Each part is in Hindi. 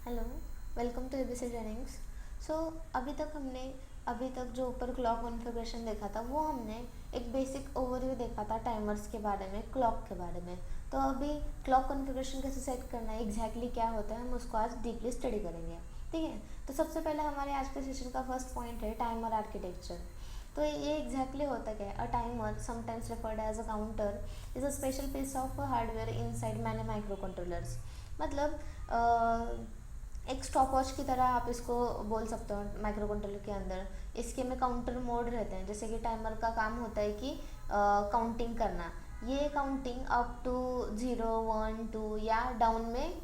Hello, welcome to ABC trainings. So अभी तक जो ऊपर क्लॉक कॉन्फ़िगरेशन देखा था वो हमने एक बेसिक ओवरव्यू देखा था टाइमर्स के बारे में, क्लॉक के बारे में। तो अभी क्लॉक कॉन्फ़िगरेशन कैसे सेट करना है, एग्जैक्टली क्या होता है, हम उसको आज डीपली स्टडी करेंगे। ठीक है। तो सबसे पहले हमारे आज के सेशन का फर्स्ट पॉइंट है टाइमर आर्किटेक्चर। तो ये एग्जैक्टली होता क्या है? A timer, sometimes referred as a counter, is a special piece of hardware inside many micro controllers. मतलब एक स्टॉप वॉच की तरह आप इसको बोल सकते हो माइक्रो कंट्रोलर के अंदर। इसके में काउंटर मोड रहते हैं, जैसे कि टाइमर का काम होता है कि काउंटिंग करना। ये काउंटिंग अप टू 0 1 2 या डाउन में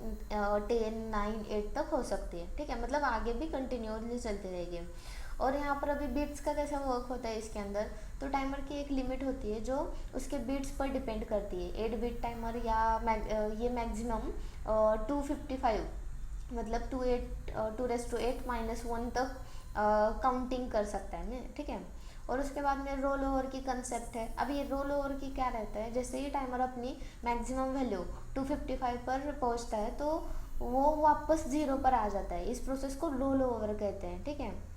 10 9 8 तक हो सकती है। ठीक है, मतलब आगे भी कंटिन्यूसली चलती रहेगी। और यहाँ पर अभी बीट्स का कैसा वर्क होता है इसके अंदर। तो टाइमर की एक लिमिट होती है जो उसके बीट्स पर डिपेंड करती है। 8 बिट टाइमर या ये मैक्सिमम 255, मतलब 2 रेस टू 8 - 1 तक काउंटिंग कर सकता है। ठीक है। और उसके बाद में रोल ओवर की कंसेप्ट है। अब ये रोल ओवर की क्या रहता है, जैसे ही टाइमर अपनी मैक्सिमम वैल्यू 255 पर पहुंचता है तो वो वापस 0 पर आ जाता है। इस प्रोसेस को रोल ओवर कहते हैं। ठीक है।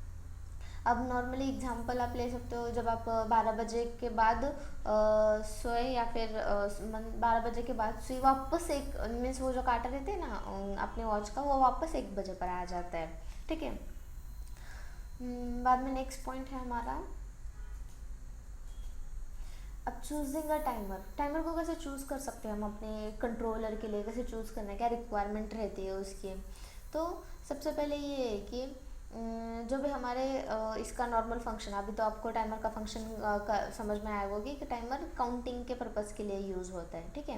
अब नॉर्मली एग्जांपल आप ले सकते हो, जब आप 12 बजे के बाद सोए या फिर 12 बजे के बाद सोए, वापस एक मीन्स वो जो काटा रहते हैं ना अपने वॉच का, वो वापस 1 बजे पर आ जाता है। ठीक है। बाद में नेक्स्ट पॉइंट है हमारा, अब चूजिंग अ टाइमर। टाइमर को कैसे चूज़ कर सकते हैं हम अपने कंट्रोलर के लिए, कैसे चूज़ करना है, क्या रिक्वायरमेंट रहती है उसकी। तो सबसे पहले ये है कि जो भी हमारे इसका नॉर्मल फंक्शन, अभी तो आपको टाइमर का फंक्शन समझ में आया होगी कि टाइमर काउंटिंग के पर्पज़ के लिए यूज़ होता है। ठीक है।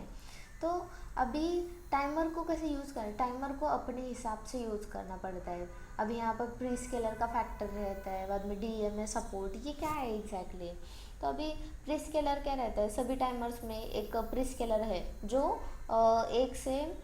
तो अभी टाइमर को कैसे यूज़ करें, टाइमर को अपने हिसाब से यूज़ करना पड़ता है। अभी यहाँ पर प्री स्केलर का फैक्टर रहता है, बाद में डीएमए सपोर्ट, ये क्या है एग्जैक्टली तो अभी प्री स्केलर क्या रहता है, सभी टाइमर्स में एक प्री स्केलर है जो 1 से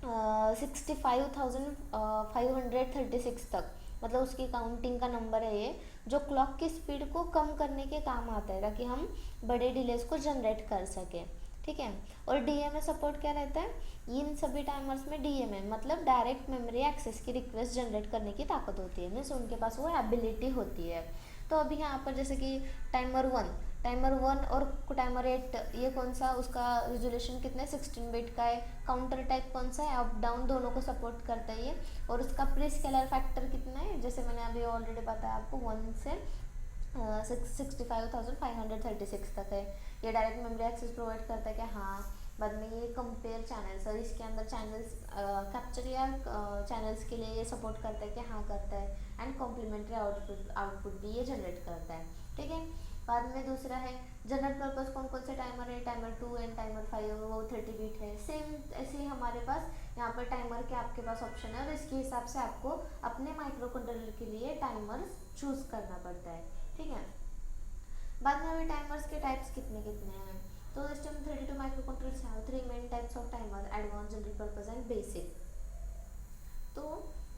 65,536 तक, मतलब उसकी काउंटिंग का नंबर है ये, जो क्लॉक की स्पीड को कम करने के काम आता है ताकि हम बड़े डिलेस को जनरेट कर सकें। ठीक है। और डीएमए सपोर्ट क्या रहता है, इन सभी टाइमर्स में डीएमए मतलब डायरेक्ट मेमोरी एक्सेस की रिक्वेस्ट जनरेट करने की ताकत होती है, मीन्स उनके पास वो एबिलिटी होती है। तो अभी यहाँ पर जैसे कि टाइमर 1 और टाइमर 8, ये कौन सा, उसका रेजोल्यूशन कितना है, 16 बिट का है। काउंटर टाइप कौन सा है, अप डाउन दोनों को सपोर्ट करता है ये। और उसका प्री स्केलर फैक्टर कितना है, जैसे मैंने अभी ऑलरेडी बताया आपको, 1 से 65,536 तक है। ये डायरेक्ट मेमोरी एक्सेस प्रोवाइड करता है कि हाँ। बाद में ये कंपेयर चैनल्स, और इसके अंदर चैनल्स कैप्चर या चैनल्स के लिए ये सपोर्ट करता है कि हाँ करता है। एंड कॉम्प्लीमेंट्री आउटपुट भी ये जनरेट करता है। ठीक है। बाद में दूसरा है जनरल पर्पस, कौन कौन से टाइमर है, टाइमर 2 एंड टाइमर 5, वो 30 बिट है। सेम ऐसे ही हमारे पास यहाँ पर टाइमर के आपके पास ऑप्शन है, और इसके हिसाब से आपको अपने माइक्रो कंट्रोलर के लिए टाइमर चूज करना पड़ता है। ठीक है। बाद में अभी टाइमर्स के टाइप्स कितने कितने हैं। तो system 32 micro controllers have 3 main types off timer, advance, general purpose and basic. तो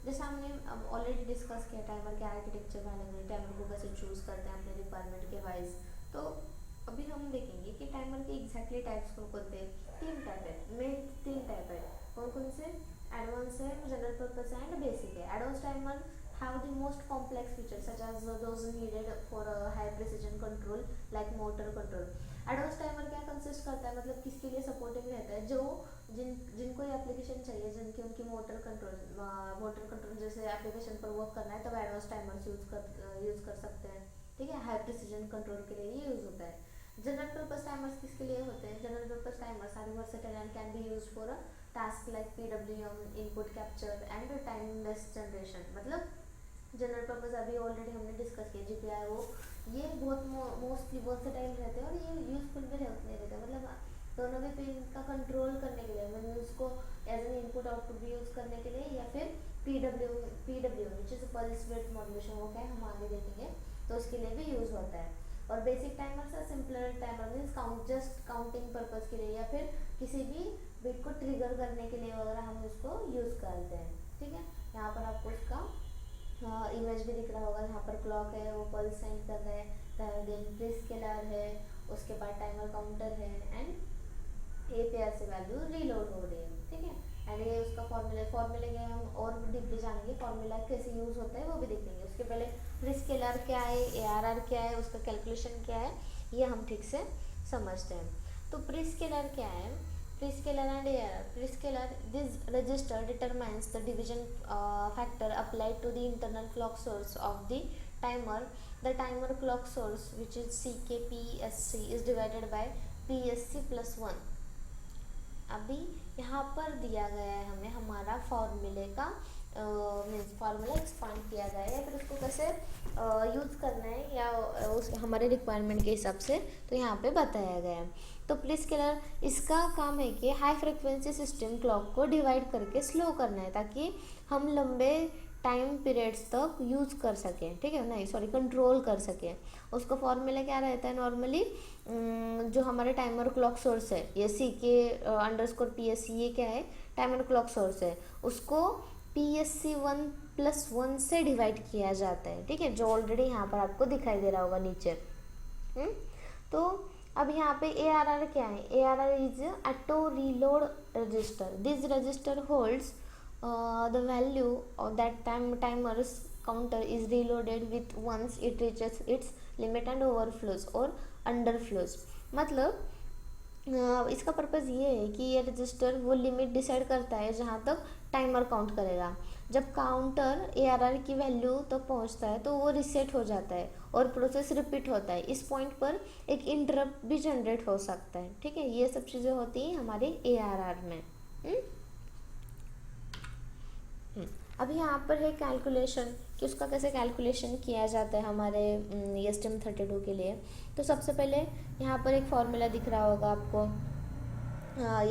जैसे हमने अब ऑलरेडी डिस्कस किया टाइमर के आर्किटेक्चर वाले में, टाइमर को कैसे चूज करते हैं अपने रिक्वायरमेंट के वाइज। तो अभी हम देखेंगे कि टाइमर के एग्जैक्टली टाइप्स कौन कौन थे। 3 टाइप है, मेन 3 टाइप है। कौन कौन से, एडवांस है, जनरल पर्पस एंड बेसिक है। Advance timer have the most complex features such as those needed for high precision control like motor control. Advance timer क्या कंसिस्ट करता है, मतलब किसके लिए सपोर्टिंग रहता है, जो जिनको ये एप्लीकेशन चाहिए, जिनकी उनकी मोटर कंट्रोल जैसे एप्लीकेशन पर वर्क करना है, तब एडवांस टाइमर्स यूज़ कर सकते हैं। ठीक है। हाई प्रिसीजन कंट्रोल के लिए ये यूज़ होता है। जनरल पर्पस टाइमर्स किसके लिए होते हैं, general purpose timers are versatile and can be used for a task like PWM, input capture and time based generation। मतलब जनरल पर्पस अभी ऑलरेडी हमने डिस्कस किया, जीपीआई वो, ये बहुत मोस्टली वर्सेटाइल रहते हैं और ये यूजफुल भी रहते हैं, मतलब दोनों भी पिन का कंट्रोल करने के लिए, मतलब उसको एज एन इनपुट आउटपुट भी यूज़ करने के लिए, या फिर P W which is pulse width modulation, वो क्या है हम आगे देखेंगे, तो उसके लिए भी यूज़ होता है। और बेसिक टाइमर से simpler timer means just counting purpose के लिए, या फिर किसी भी बिट को ट्रिगर करने के लिए वगैरह हम उसको यूज़ करते हैं। ठीक है। यहाँ पर आपको उसका इमेज भी दिख रहा होगा, यहाँ पर क्लॉक है, वो पल्स सेंड कर रहा है, देन प्री स्केलर है, उसके बाद टाइमर काउंटर है, एंड ए पे से वैल्यू रीलोड हो रही है। ठीक है। एंड ये उसका फॉर्मूले के हम और डीपली जानेंगे, फॉर्मूला कैसे यूज़ होता है वो भी देखेंगे। उसके पहले प्रीस्केलर क्या है, ARR क्या है, उसका कैलकुलेशन क्या है, ये हम ठीक से समझते हैं। तो प्रीस्केलर क्या है, prescaler and ARR। Prescaler, this register determines the division factor applied to the internal clock source of the timer. The timer clock source, which is CKPSC, is divided by PSC plus 1। अभी यहाँ पर दिया गया है हमें हमारा फॉर्मूले का मीन्स फार्मूला एक्सपांड किया गया है, फिर उसको कैसे यूज़ करना है या उस हमारे रिक्वायरमेंट के हिसाब से तो यहाँ पे बताया गया है। तो प्रीस्केलर, इसका काम है कि हाई फ्रिक्वेंसी सिस्टम क्लॉक को डिवाइड करके स्लो करना है ताकि हम लंबे टाइम पीरियड्स तक यूज़ कर सकें, ठीक है, नहीं सॉरी कंट्रोल कर सकें। उसका फॉर्मूला क्या रहता है नॉर्मली, जो हमारे टाइमर क्लॉक सोर्स है ये CK_PSC, ये क्या है, टाइमर क्लॉक सोर्स है, उसको PSC1+1 से डिवाइड किया जाता है, ठीक है, जो ऑलरेडी यहाँ पर आपको दिखाई दे रहा होगा नीचे। तो अब यहाँ पे ARR क्या है, ARR is auto reload register. This register holds the value of that timer's counter is reloaded with once it reaches its limit and overflows or underflows। मतलब इसका पर्पज़ ये है कि ये रजिस्टर वो लिमिट डिसाइड करता है जहाँ तक टाइमर काउंट करेगा। जब काउंटर ARR की वैल्यू तक पहुँचता है तो वो रीसेट हो जाता है और प्रोसेस रिपीट होता है। इस पॉइंट पर एक इंटरप्ट भी जनरेट हो सकता है, ठीक है, ये सब चीज़ें होती हैं हमारे ARR में। अभी यहाँ पर है कैलकुलेशन कि उसका कैसे कैलकुलेशन किया जाता है हमारे STM32 के लिए। तो सबसे पहले यहाँ पर एक फॉर्मूला दिख रहा होगा आपको,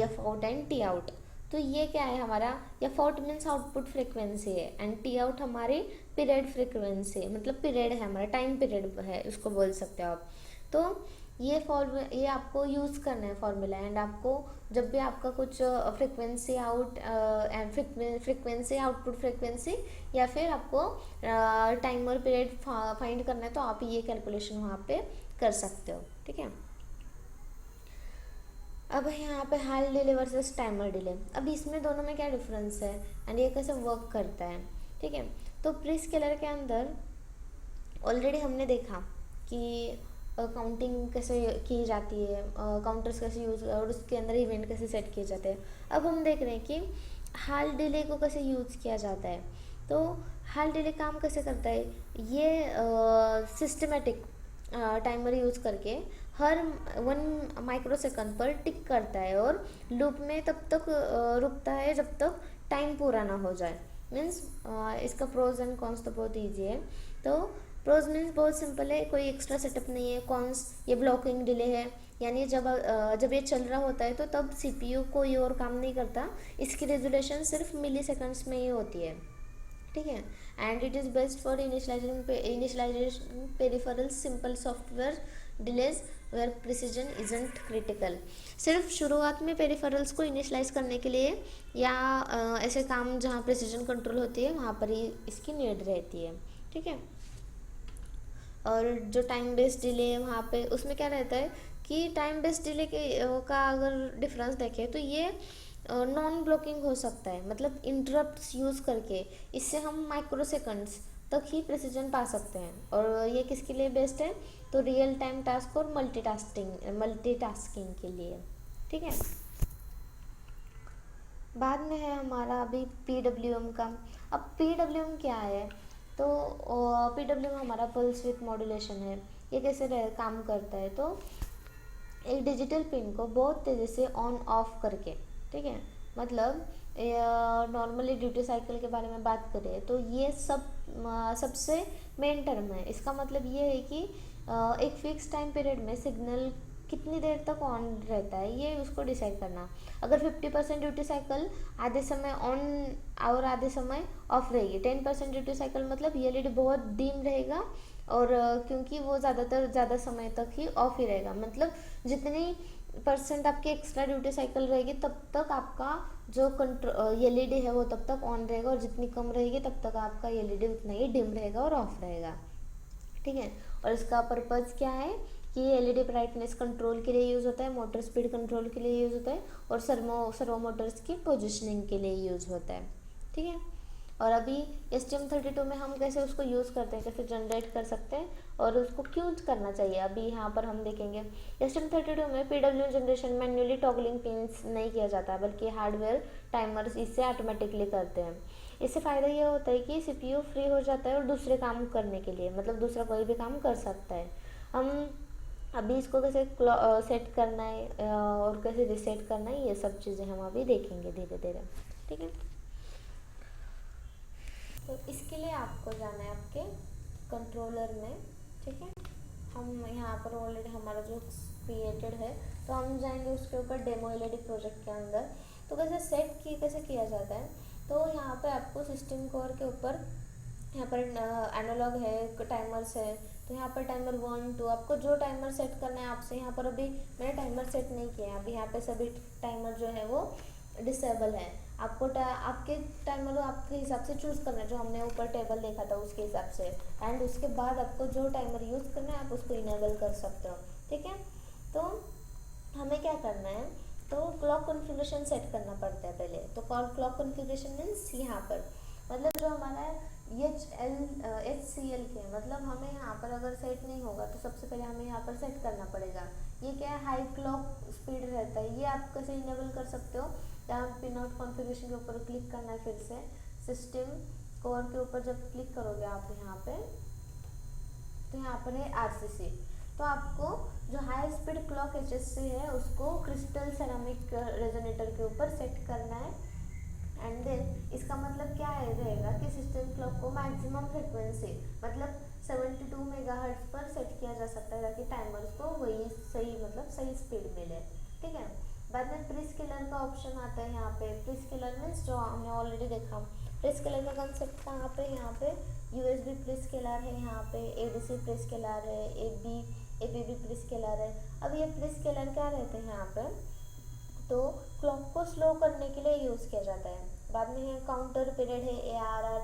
F_out एंड T_out। तो ये क्या है हमारा, F_out मीन्स आउटपुट फ्रिक्वेंसी है एंड T_out हमारी पीरियड फ्रिक्वेंसी, मतलब पीरियड है हमारा, टाइम पीरियड है उसको बोल सकते हो आप। तो ये आपको यूज़ करना है फॉर्मूला, एंड आपको जब भी आपका कुछ frequency out and frequency output frequency या फिर आपको टाइमर पीरियड फाइंड करना है तो आप ये कैलकुलेशन वहाँ पे कर सकते हो, ठीक है। अब यहाँ पे हाल डिले वर्सेस टाइमर डिले। अब इसमें दोनों में क्या डिफरेंस है एंड ये कैसे वर्क करता है, ठीक है। तो प्रीस्केलर के अंदर ऑलरेडी हमने देखा कि काउंटिंग कैसे की जाती है, काउंटर्स कैसे यूज़ और उसके अंदर इवेंट कैसे सेट किए जाते हैं। अब हम देख रहे हैं कि हाल डिले को कैसे यूज़ किया जाता है। तो हाल डिले काम कैसे करता है, ये सिस्टमेटिक टाइमर यूज़ करके हर 1 माइक्रोसेकंड पर टिक करता है और लूप में तब तक रुकता है जब तक टाइम पूरा ना हो जाए। मीन्स इसका प्रोज एंड कॉन्स तो बहुत ईजी है। तो प्रोज मीन्स बहुत सिंपल है, कोई एक्स्ट्रा सेटअप नहीं है। कॉन्स, ये ब्लॉकिंग डिले है, यानी जब ये चल रहा होता है तो तब CPU कोई और काम नहीं करता, इसकी रेजोल्यूशन सिर्फ मिली सेकेंड्स में ही होती है, ठीक है। And it is best for initialisation peripheral simple software delays where precision isn't critical. सिर्फ शुरुआत में पेरिफेरल्स को इनिशलाइज करने के लिए या ऐसे काम जहाँ प्रिसीजन कंट्रोल होती है वहाँ पर ही इसकी नीड रहती है, ठीक है। और जो टाइम बेस्ड डिले है वहाँ पे उसमें क्या रहता है कि टाइम बेस्ड डिले के का अगर डिफरेंस देखें तो ये नॉन ब्लॉकिंग हो सकता है, मतलब इंटरप्ट्स यूज़ करके इससे हम माइक्रो सेकंड्स तक ही प्रिसीजन पा सकते हैं। और ये किसके लिए बेस्ट है, तो रियल टाइम टास्क और मल्टीटास्किंग के लिए, ठीक है। बाद में है हमारा अभी PWM का। अब PWM क्या है, तो PWM हमारा पल्स विथ मॉड्यूलेशन है। ये कैसे काम करता है, तो एक डिजिटल पिन को बहुत तेज़ी से ऑन ऑफ करके, ठीक है, मतलब नॉर्मली ड्यूटी साइकिल के बारे में बात करें तो ये सबसे मेन टर्म है। इसका मतलब ये है कि एक फिक्स टाइम पीरियड में सिग्नल कितनी देर तक ऑन रहता है ये उसको डिसाइड करना। अगर 50% ड्यूटी साइकिल आधे समय ऑन और आधे समय ऑफ रहेगी, 10% ड्यूटी साइकिल मतलब ये LED बहुत डिम रहेगा और क्योंकि वो ज़्यादा समय तक ही ऑफ ही रहेगा, मतलब जितनी % आपकी एक्स्ट्रा ड्यूटी साइकिल रहेगी तब तक आपका जो LED है वो तब तक ऑन रहेगा और जितनी कम रहेगी तब तक आपका LED उतना ही डिम रहेगा और ऑफ रहेगा, ठीक है। और इसका पर्पज़ क्या है कि ये एलईडी ब्राइटनेस कंट्रोल के लिए यूज़ होता है, मोटर स्पीड कंट्रोल के लिए यूज़ होता है, और सर्वो मोटर्स की पोजिशनिंग के लिए यूज़ होता है। ठीक है, और अभी STM32 में हम कैसे उसको यूज़ करते हैं, कैसे जनरेट कर सकते हैं और उसको क्यों करना चाहिए, अभी यहाँ पर हम देखेंगे। STM32 में PWM generation manually toggling pins नहीं किया जाता, बल्कि हार्डवेयर टाइमर्स इससे ऑटोमेटिकली करते हैं। इससे फ़ायदा ये होता है कि CPU फ्री हो जाता है और दूसरे काम करने के लिए, मतलब दूसरा कोई भी काम कर सकता है। हम अभी इसको कैसे सेट करना है और कैसे रीसेट करना है, ये सब चीज़ें हम अभी देखेंगे धीरे धीरे। ठीक है, तो इसके लिए आपको जाना है आपके कंट्रोलर में। ठीक है, हम यहाँ पर ऑलरेडी हमारा जो क्रिएटेड है, तो हम जाएंगे उसके ऊपर डेमो एलईडी प्रोजेक्ट के अंदर। तो कैसे किया जाता है, तो यहाँ पे आपको सिस्टम कोर के ऊपर यहाँ पर एनालॉग है, टाइमर्स है, तो यहाँ पर टाइमर 1 2 आपको जो टाइमर सेट करना है आपसे, यहाँ पर अभी मैंने टाइमर सेट नहीं किया है, अभी यहाँ पे सभी टाइमर जो है वो डिसेबल है। आपको आपके टाइमर आपके हिसाब से चूज़ करना है, जो हमने ऊपर टेबल देखा था उसके हिसाब से, एंड उसके बाद आपको जो टाइमर यूज़ करना है आप उसको इनेबल कर सकते हो। ठीक है, तो हमें क्या करना है, तो क्लॉक कॉन्फ़िगरेशन सेट करना पड़ता है पहले। तो क्लॉक कॉन्फ़िगरेशन मीन्स यहाँ पर मतलब जो हमारा HCL के मतलब हमें यहाँ पर अगर सेट नहीं होगा तो सबसे पहले हमें यहाँ पर सेट करना पड़ेगा। ये क्या है, हाई क्लॉक स्पीड रहता है, ये आप कैसे इनेबल कर सकते हो, यहाँ पिन आउट कॉन्फ़िगरेशन के ऊपर क्लिक करना है, फिर से सिस्टम कोर के ऊपर जब क्लिक करोगे आप यहाँ पे, तो यहाँ पर है RCC। तो आपको जो हाई स्पीड क्लॉक HSC है उसको क्रिस्टल सेरामिक रेजोनेटर के ऊपर सेट करना है। एंड देन इसका मतलब क्या है रहेगा कि सिस्टम क्लॉक को मैक्सिमम फ्रिक्वेंसी मतलब 72 मेगाहर्ट्ज पर सेट किया जा सकता है, ताकि टाइमर्स को वही सही स्पीड मिले। ठीक है, बाद में प्रीस्केलर का ऑप्शन आता है यहाँ पे। प्रीस्केलर मीन्स जो हमने ऑलरेडी देखा, प्रीस्केलर का कंसेप्ट कहाँ पे, यहाँ पे USB प्रीस्केलर है, यहाँ पे ADC प्रीस्केलर है, APB प्रीस्केलर है। अब ये प्रीस्केलर क्या रहते हैं यहाँ पे, तो क्लॉक को स्लो करने के लिए यूज़ किया जाता है। बाद में है काउंटर पीरियड है, ARR।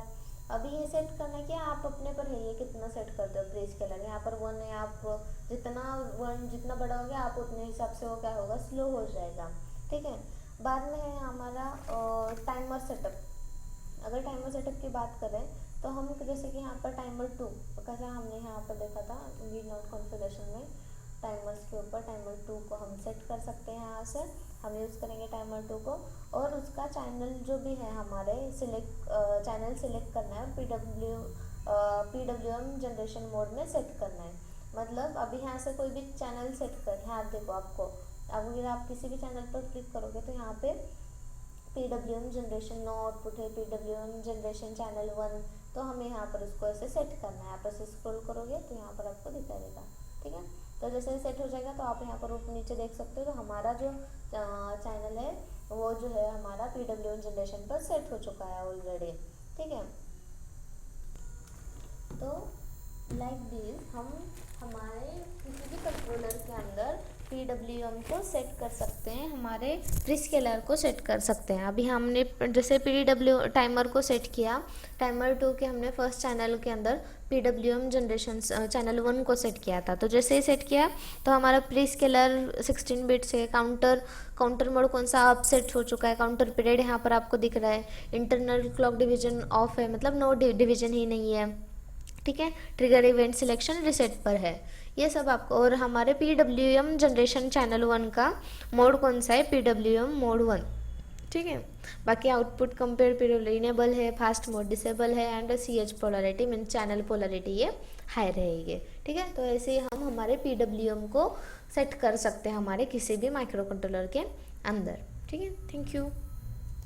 अभी ये सेट करना कि आप अपने पर है, ये कितना सेट करते हो प्रीस्केलर। यहाँ पर 1 है, आप जितना बड़ा हो गया आप उतने हिसाब से वो क्या होगा, स्लो हो जाएगा। ठीक है, बाद में है हमारा टाइमर सेटअप। अगर टाइमर सेटअप की बात करें तो हम जैसे कि यहाँ पर टाइमर 2 कैसा हमने यहाँ पर देखा था वी नोट कॉन्फ़िगरेशन में, टाइमर्स के ऊपर टाइमर 2 को हम सेट कर सकते हैं। यहाँ से हम यूज़ करेंगे टाइमर 2 को, और उसका चैनल जो भी है हमारे चैनल सिलेक्ट करना है, PWM जनरेशन मोड में सेट करना है। मतलब अभी यहाँ से कोई भी चैनल सेट कर, यहाँ देखो आपको, अब अगर आप किसी भी चैनल पर क्लिक करोगे तो यहाँ पे PWM जनरेशन नो आउटपुट है, PWM जनरेशन चैनल 1, तो हमें यहाँ पर उसको ऐसे सेट करना है। आप ऐसे स्क्रॉल करोगे तो यहाँ पर आपको दिखाएगा। ठीक है, तो जैसे ही सेट हो जाएगा तो आप यहाँ पर ऊपर नीचे देख सकते हो, तो हमारा जो चैनल है वो जो है हमारा PWM जनरेशन पर सेट हो चुका है ऑलरेडी। ठीक है, तो लाइक दिस हम हमारे किसी भी कंट्रोलर के अंदर PWM को सेट कर सकते हैं, हमारे प्रीस्केलर को सेट कर सकते हैं। अभी हमने जैसे टाइमर को सेट किया, टाइमर 2 के हमने फर्स्ट चैनल के अंदर PWM जनरेशन चैनल 1 को सेट किया था। तो जैसे ही सेट किया तो हमारा प्रीस्केलर 16 बिट से काउंटर मोड कौन सा अप सेट हो चुका है, काउंटर पीरियड यहाँ पर आपको दिख रहा है, इंटरनल क्लॉक डिवीजन ऑफ है, मतलब नो डिवीजन ही नहीं है। ठीक है, ट्रिगर इवेंट सिलेक्शन रीसेट पर है, ये सब आपको। और हमारे PWM जनरेशन चैनल 1 का मोड कौन सा है, PWM मोड 1। ठीक है, बाकी आउटपुट कंपेयर पीरियड इनेबल है, फास्ट मोड डिसेबल है, and CH polarity mean channel polarity ये हाई रहेगी। ठीक है, तो ऐसे ही हम हमारे PWM को सेट कर सकते हैं हमारे किसी भी माइक्रो कंट्रोलर के अंदर। ठीक है, थैंक यू।